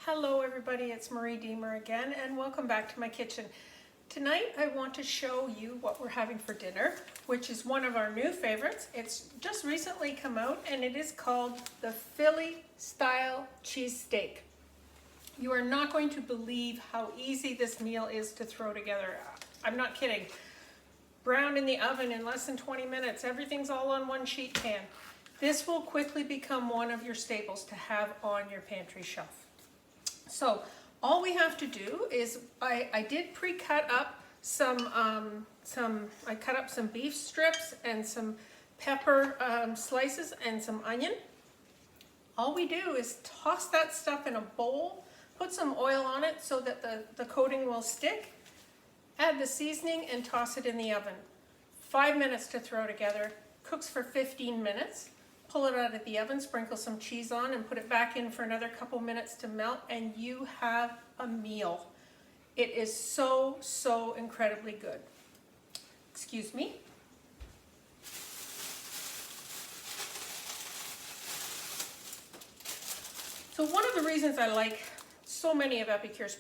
Hello everybody, it's Marie Diemer again and welcome back to my kitchen. Tonight I want to show you what we're having for dinner, which is one of our new favorites. It's just recently come out and it is called the Philly style cheesesteak. You are not going to believe how easy this meal is to throw together. I'm not kidding. Browned in the oven in less than 20 minutes. Everything's all on one sheet pan. This will quickly become one of your staples to have on your pantry shelf. So all we have to do is, I did pre-cut up I cut up some beef strips and some pepper slices and some onion. All we do is toss that stuff in a bowl, put some oil on it so that the coating will stick, add the seasoning and toss it in the oven. 5 minutes to throw together, cooks for 15 minutes. Pull it out of the oven, sprinkle some cheese on and put it back in for another couple minutes to melt and you have a meal. It is so, so incredibly good. Excuse me. So one of the reasons I like so many of EPICURE's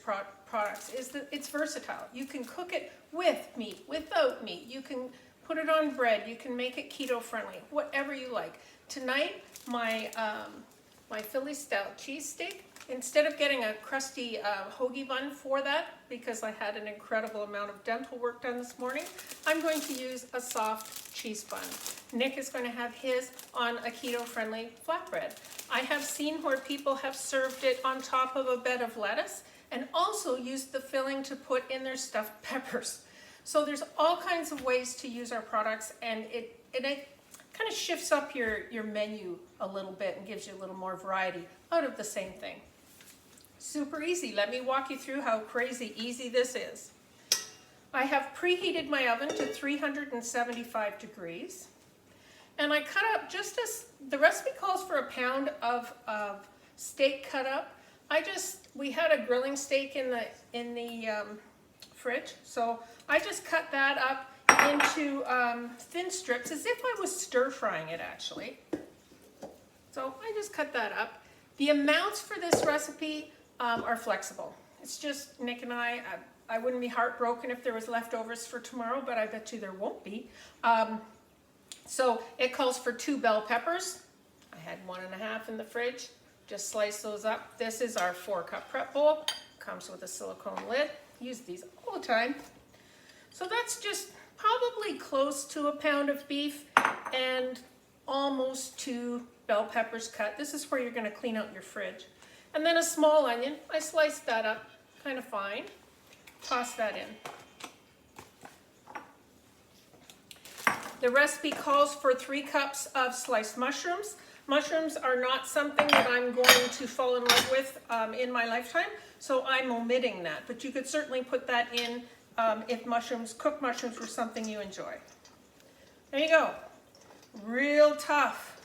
products is that it's versatile. You can cook it with meat, without meat. You can put it on bread. You can make it keto friendly, whatever you like. Tonight, my Philly style cheesesteak, instead of getting a crusty hoagie bun for that, because I had an incredible amount of dental work done this morning, I'm going to use a soft cheese bun. Nick is going to have his on a keto friendly flatbread. I have seen where people have served it on top of a bed of lettuce and also used the filling to put in their stuffed peppers. So there's all kinds of ways to use our products, and it kind of shifts up your menu a little bit and gives you a little more variety out of the same thing. Super easy. Let me walk you through how crazy easy this is. I have preheated my oven to 375 degrees, and I cut up just as the recipe calls for a pound of steak cut up. We had a grilling steak in the fridge, so I just cut that up into thin strips as if I was stir frying it actually. So I just cut that up. The amounts for this recipe are flexible. It's just Nick and I wouldn't be heartbroken if there was leftovers for tomorrow, but I bet you there won't be. So it calls for 2 bell peppers. I had 1.5 in the fridge. Just slice those up. This is our 4-cup prep bowl. Comes with a silicone lid. Use these all the time. So that's just probably close to a pound of beef and almost 2 bell peppers cut. This is where you're going to clean out your fridge. And then a small onion. I sliced that up kind of fine. Toss that in. The recipe calls for 3 cups of sliced mushrooms. Mushrooms are not something that I'm going to fall in love with in my lifetime, so I'm omitting that. But you could certainly put that in if cooked mushrooms were something you enjoy. There you go. Real tough.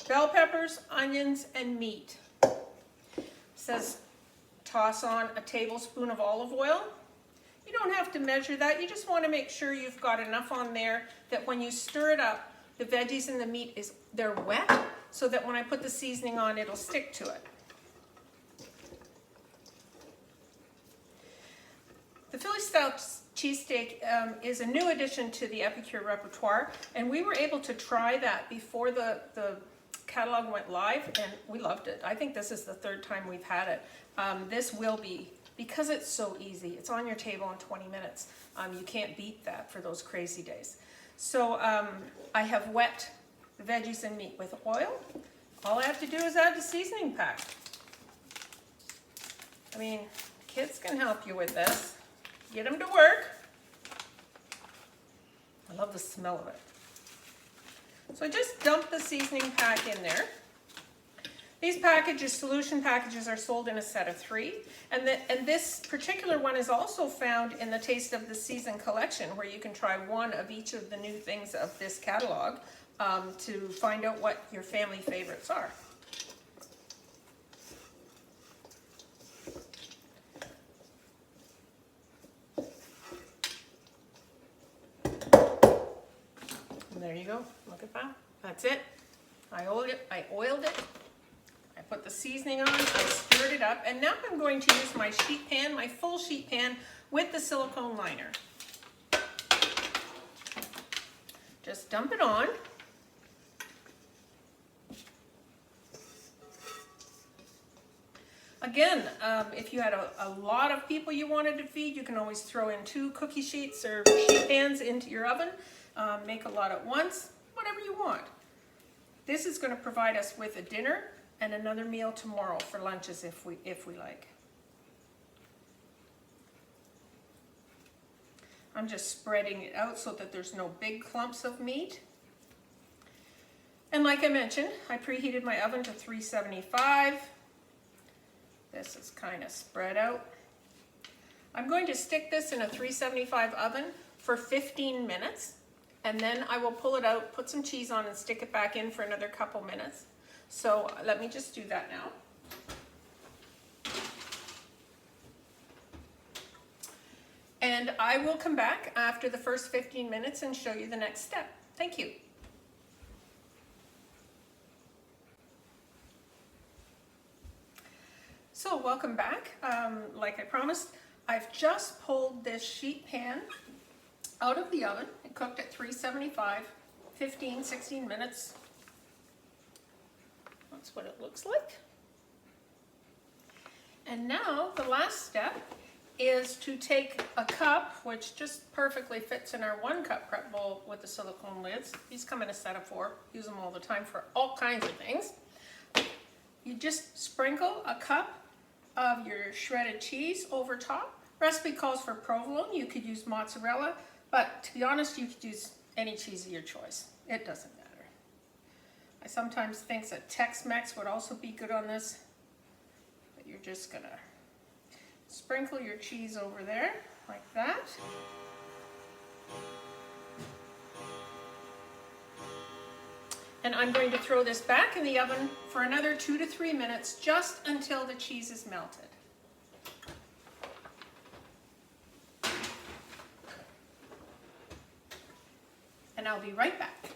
Bell peppers, onions, and meat. It says toss on a tablespoon of olive oil. You don't have to measure that. You just want to make sure you've got enough on there that when you stir it up, the veggies and the meat they're wet, so that when I put the seasoning on, it'll stick to it. The Philly style cheesesteak is a new addition to the EPICURE repertoire, and we were able to try that before the catalog went live, and we loved it. I think this is the 3rd time we've had it. This will be, because it's so easy, it's on your table in 20 minutes. You can't beat that for those crazy days. So I have wet the veggies and meat with oil. All I have to do is add the seasoning pack. I mean, kids can help you with this. Get them to work. I love the smell of it. So I just dump the seasoning pack in there. These solution packages, are sold in a set of 3. And this particular one is also found in the Taste of the Season collection, where you can try one of each of the new things of this catalog to find out what your family favorites are. And there you go. Look at that. That's it. I oiled it. I put the seasoning on, I stirred it up, and now I'm going to use my sheet pan, my full sheet pan with the silicone liner. Just dump it on. Again, if you had a lot of people you wanted to feed, you can always throw in 2 cookie sheets or sheet pans into your oven. Make a lot at once, whatever you want. This is going to provide us with a dinner and another meal tomorrow for lunches if we like. I'm just spreading it out so that there's no big clumps of meat. And like I mentioned, I preheated my oven to 375. This is kind of spread out. I'm going to stick this in a 375 oven for 15 minutes, and then I will pull it out, put some cheese on, and stick it back in for another couple minutes. So let me just do that now. And I will come back after the first 15 minutes and show you the next step. Thank you. So welcome back. Like I promised, I've just pulled this sheet pan out of the oven. It cooked at 375, 16 minutes. That's what it looks like. And now the last step is to take a cup, which just perfectly fits in our 1 cup prep bowl with the silicone lids. These come in a set of 4. Use them all the time for all kinds of things. You just sprinkle a cup of your shredded cheese over top. Recipe calls for provolone. You could use mozzarella, but to be honest, you could use any cheese of your choice. It doesn't matter. I sometimes think that Tex-Mex would also be good on this, but you're just gonna sprinkle your cheese over there like that. And I'm going to throw this back in the oven for another 2 to 3 minutes, just until the cheese is melted. And I'll be right back.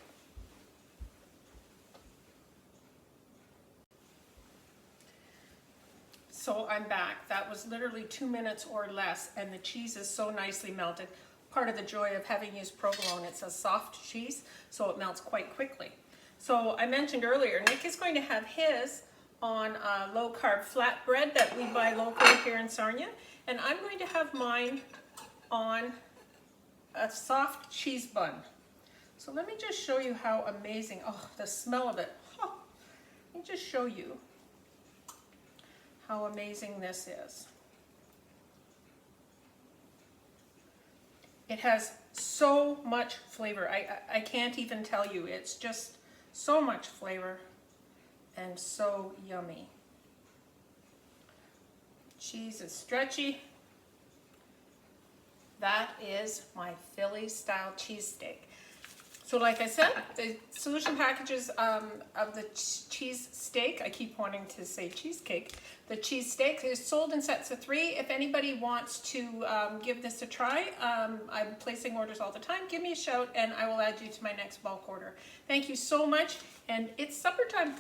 So I'm back. That was literally 2 minutes or less, and the cheese is so nicely melted. Part of the joy of having used provolone, it's a soft cheese, so it melts quite quickly. So I mentioned earlier, Nick is going to have his on low-carb flatbread that we buy locally here in Sarnia, and I'm going to have mine on a soft cheese bun. So let me just show you how amazing, oh, the smell of it. Oh, let me just show you how amazing this is. It has so much flavor. I can't even tell you. It's just so much flavor and so yummy. Cheese is stretchy. That is my Philly style cheesesteak. So like I said, the solution packages of the cheese steak, I keep wanting to say cheesecake, the cheese steak is sold in sets of 3. If anybody wants to give this a try, I'm placing orders all the time. Give me a shout and I will add you to my next bulk order. Thank you so much, and it's supper time.